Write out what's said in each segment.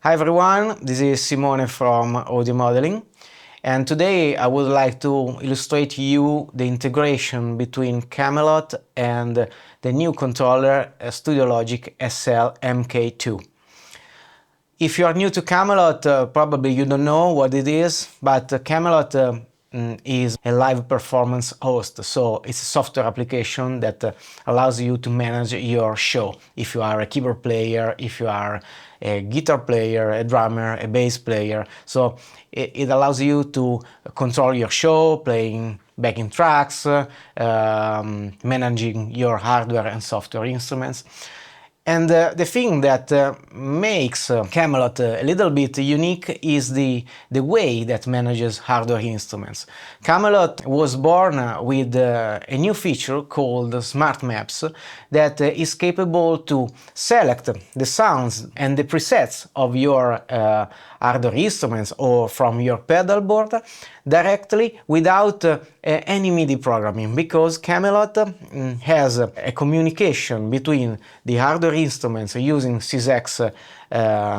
Hi everyone, this is Simone from Audio Modeling, and today I would like to illustrate to you the integration between Camelot and the new controller StudioLogic SL Mk2. If you are new to Camelot, probably you don't know what it is, but Camelot is a live performance host, so it's a software application that allows you to manage your show. If you are a keyboard player, if you are a guitar player, a drummer, a bass player, so it allows you to control your show, playing backing tracks, managing your hardware and software instruments. And the thing that makes Camelot a little bit unique is the way that manages hardware instruments. Camelot was born with a new feature called Smart Maps that is capable to select the sounds and the presets of your hardware instruments or from your pedal board directly without any MIDI programming, because Camelot has a communication between the hardware instruments using SysX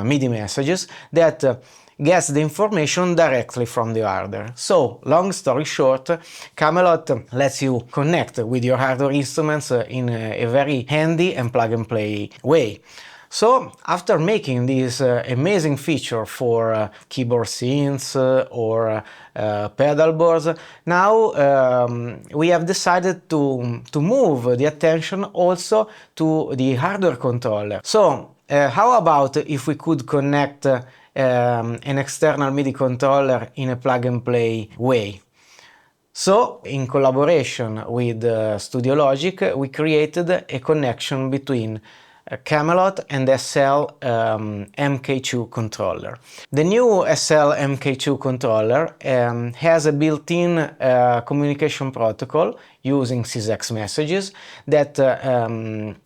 MIDI messages that gets the information directly from the hardware. So, long story short, Camelot lets you connect with your hardware instruments in a very handy and plug-and-play way. So, after making this amazing feature for keyboard synths or pedal boards, now we have decided to move the attention also to the hardware controller. So, how about if we could connect an external MIDI controller in a plug-and-play way? So, in collaboration with StudioLogic, we created a connection between Camelot and SL Mk2 controller. The new SL Mk2 controller has a built-in communication protocol using SysX messages that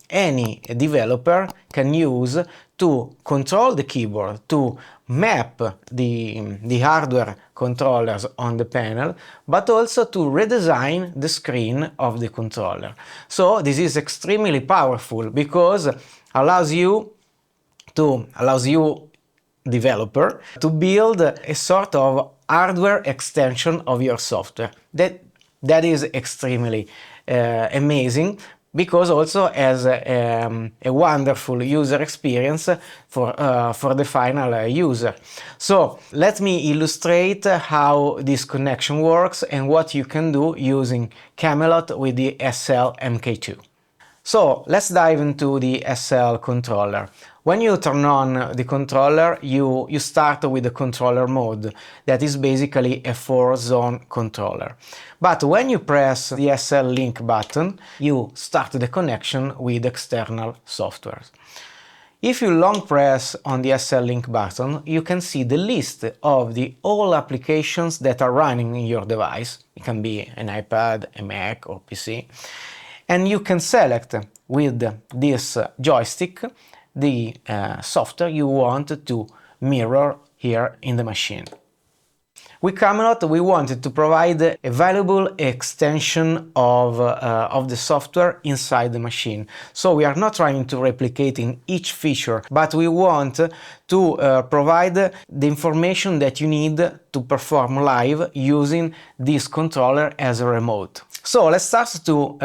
any developer can use to control the keyboard, to map the hardware controllers on the panel, but also to redesign the screen of the controller. So this is extremely powerful because allows you developer to build a sort of hardware extension of your software. That is extremely amazing, because also has a wonderful user experience for the final user. So let me illustrate how this connection works and what you can do using Camelot with the SL Mk2. So let's dive into the SL controller. When you turn on the controller, you start with the controller mode, that is basically a 4-zone controller. But when you press the SL Link button, you start the connection with external software. If you long press on the SL Link button, you can see the list of all applications that are running in your device. It can be an iPad, a Mac or PC. And you can select with this joystick the software you want to mirror here in the machine. With Camelot, we wanted to provide a valuable extension of the software inside the machine. So we are not trying to replicate in each feature, but we want to provide the information that you need to perform live using this controller as a remote. So let's start to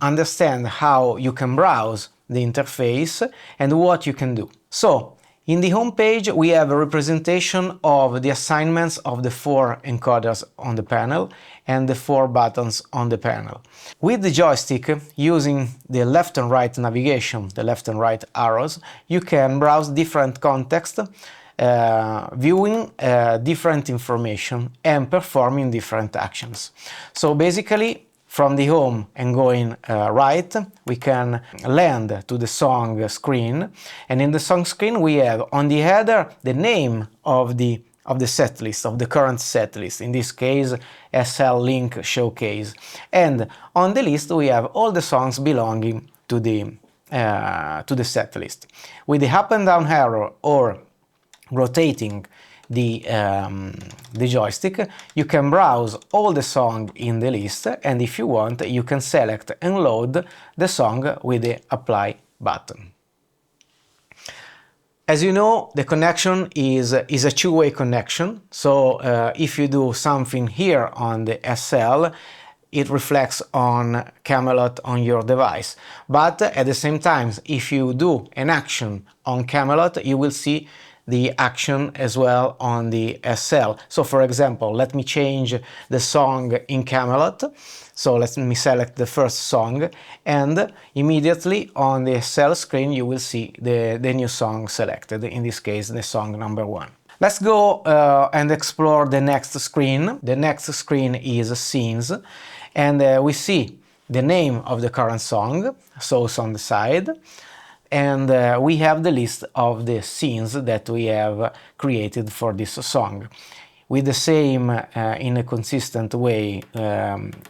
understand how you can browse the interface and what you can do. So, in the home page we have a representation of the assignments of the 4 encoders on the panel and the 4 buttons on the panel. With the joystick, using the left and right navigation, the left and right arrows, you can browse different context, viewing different information and performing different actions. So basically, from the home and going right, we can land to the song screen, and in the song screen we have on the header the name of the set list, of the current set list, in this case SL Link Showcase, and on the list we have all the songs belonging to the set list. With the up and down arrow or rotating the joystick, you can browse all the songs in the list, and if you want, you can select and load the song with the apply button. As you know, the connection is a two-way connection, so if you do something here on the SL, it reflects on Camelot on your device. But at the same time, if you do an action on Camelot, you will see the action as well on the SL. So for example, let me change the song in Camelot. So let me select the first song, and immediately on the SL screen you will see the new song selected, in this case the song number 1. Let's go and explore the next screen. The next screen is Scenes, and we see the name of the current song, so it's on the side, and we have the list of the scenes that we have created for this song. With the same, in a consistent way,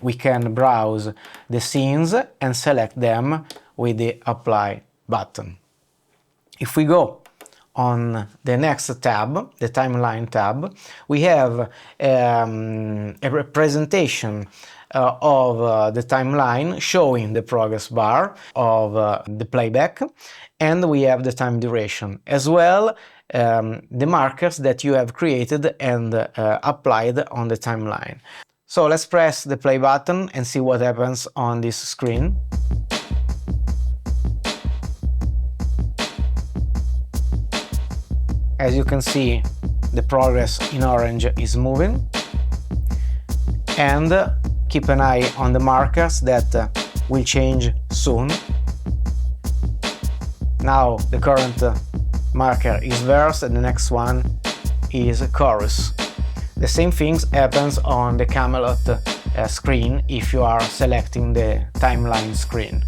we can browse the scenes and select them with the Apply button. If we go on the next tab, the Timeline tab, we have a representation of the timeline showing the progress bar of the playback, and we have the time duration, as well the markers that you have created and applied on the timeline. So let's press the play button and see what happens on this screen. As you can see, the progress in orange is moving, and keep an eye on the markers that will change soon. Now the current marker is verse and the next one is chorus. The same things happens on the Camelot screen if you are selecting the timeline screen.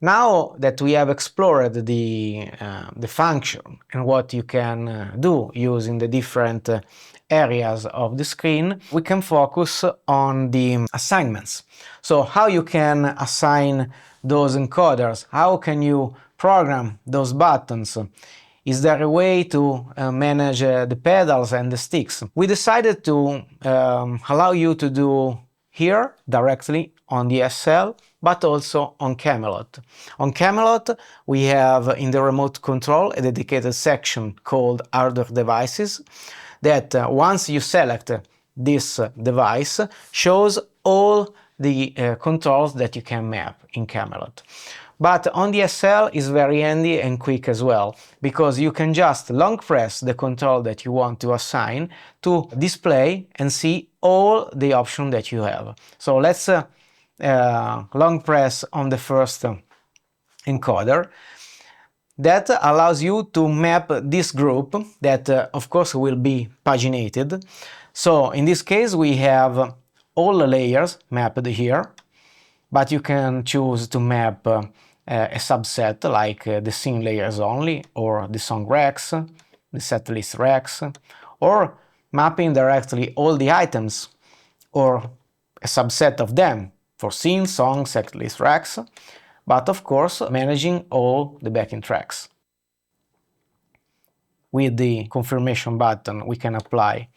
Now that we have explored the function and what you can do using the different areas of the screen, we can focus on the assignments. So how you can assign those encoders, how can you program those buttons, is there a way to manage the pedals and the sticks? We decided to allow you to do here directly on the SL, but also on Camelot. On Camelot, we have in the remote control a dedicated section called Hardware Devices that once you select this device, shows all the controls that you can map in Camelot. But on the SL is very handy and quick as well, because you can just long press the control that you want to assign to display and see all the options that you have. So let's long press on the first encoder. That allows you to map this group that of course will be paginated. So in this case we have all the layers mapped here, but you can choose to map a subset like the scene layers only, or the song racks, the setlist racks, or mapping directly all the items or a subset of them for scene, song, setlist racks, but of course managing all the backing tracks. With the confirmation button we can apply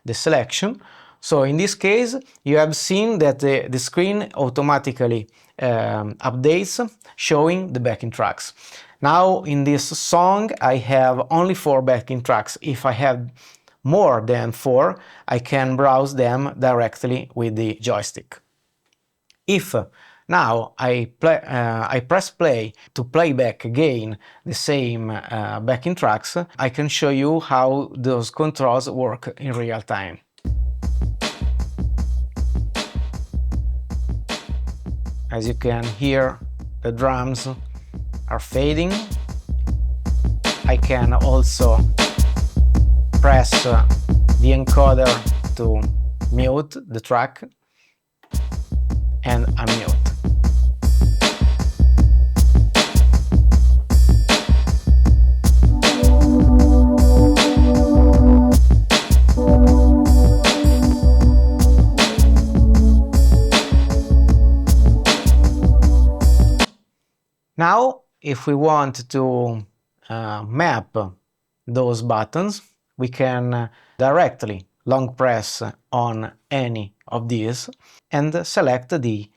the selection. So in this case you have seen that the screen automatically updates showing the backing tracks. Now in this song I have only 4 backing tracks. If I have more than 4, I can browse them directly with the joystick. If now I press play to play back again the same backing tracks, I can show you how those controls work in real time. As you can hear, the drums are fading. I can also press the encoder to mute the track and unmute. Now, if we want to map those buttons, we can directly long press on any of these and select the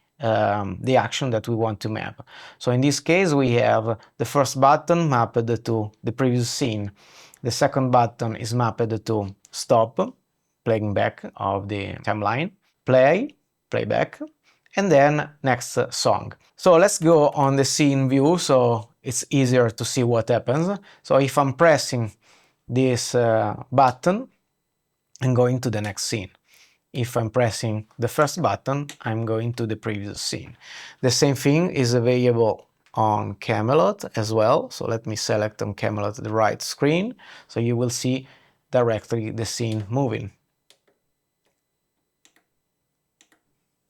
action that we want to map. So in this case we have the first button mapped to the previous scene, the second button is mapped to stop, playing back of the timeline, play, playback, and then next song. So let's go on the scene view so it's easier to see what happens. So if I'm pressing this button, I'm going to the next scene. If I'm pressing the first button, I'm going to the previous scene. The same thing is available on Camelot as well. So let me select on Camelot the right screen, so you will see directly the scene moving.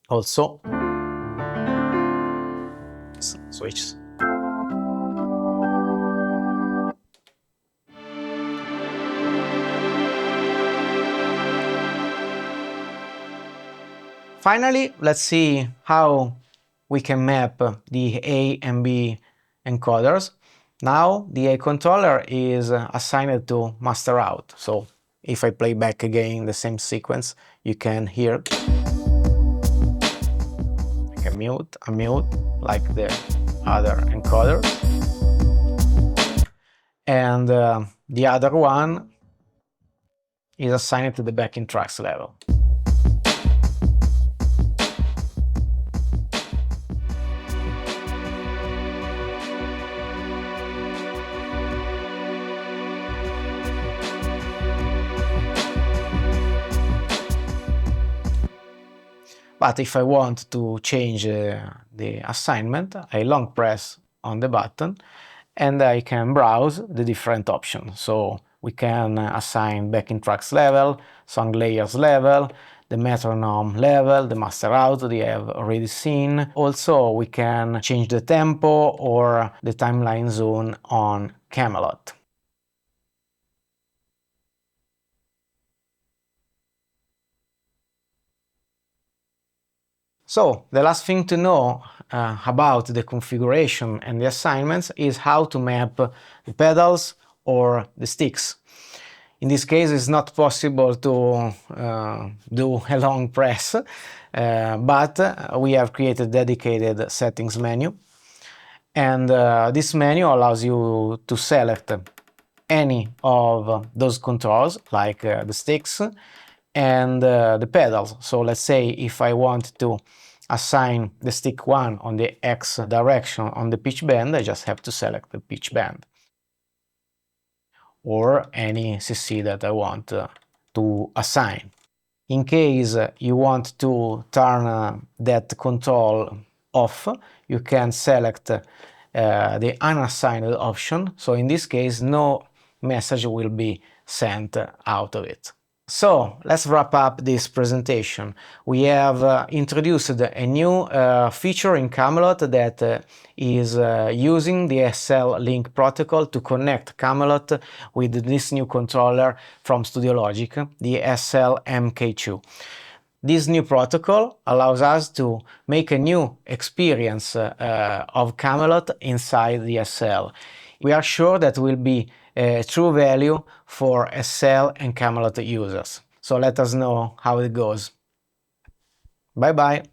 Also, switch. Finally, let's see how we can map the A and B encoders. Now the A controller is assigned to master out, so if I play back again the same sequence, you can hear like a mute, like the other encoders. And the other one is assigned to the backing tracks level. But if I want to change the assignment, I long press on the button and I can browse the different options. So we can assign backing tracks level, song layers level, the metronome level, the master out we have already seen. Also we can change the tempo or the timeline zone on Camelot. So the last thing to know about the configuration and the assignments is how to map the pedals or the sticks. In this case it's not possible to do a long press, but we have created a dedicated settings menu, and this menu allows you to select any of those controls, like the sticks and the pedals. So let's say if I want to assign the stick 1 on the X direction on the pitch bend, I just have to select the pitch bend, or any CC that I want to assign. In case you want to turn that control off, you can select the unassigned option, so in this case no message will be sent out of it. So let's wrap up this presentation. We have introduced a new feature in Camelot that is using the SL Link protocol to connect Camelot with this new controller from StudioLogic, the SL Mk2. This new protocol allows us to make a new experience of Camelot inside the SL. We are sure that will be a true value for SL and Camelot users. So let us know how it goes. Bye bye!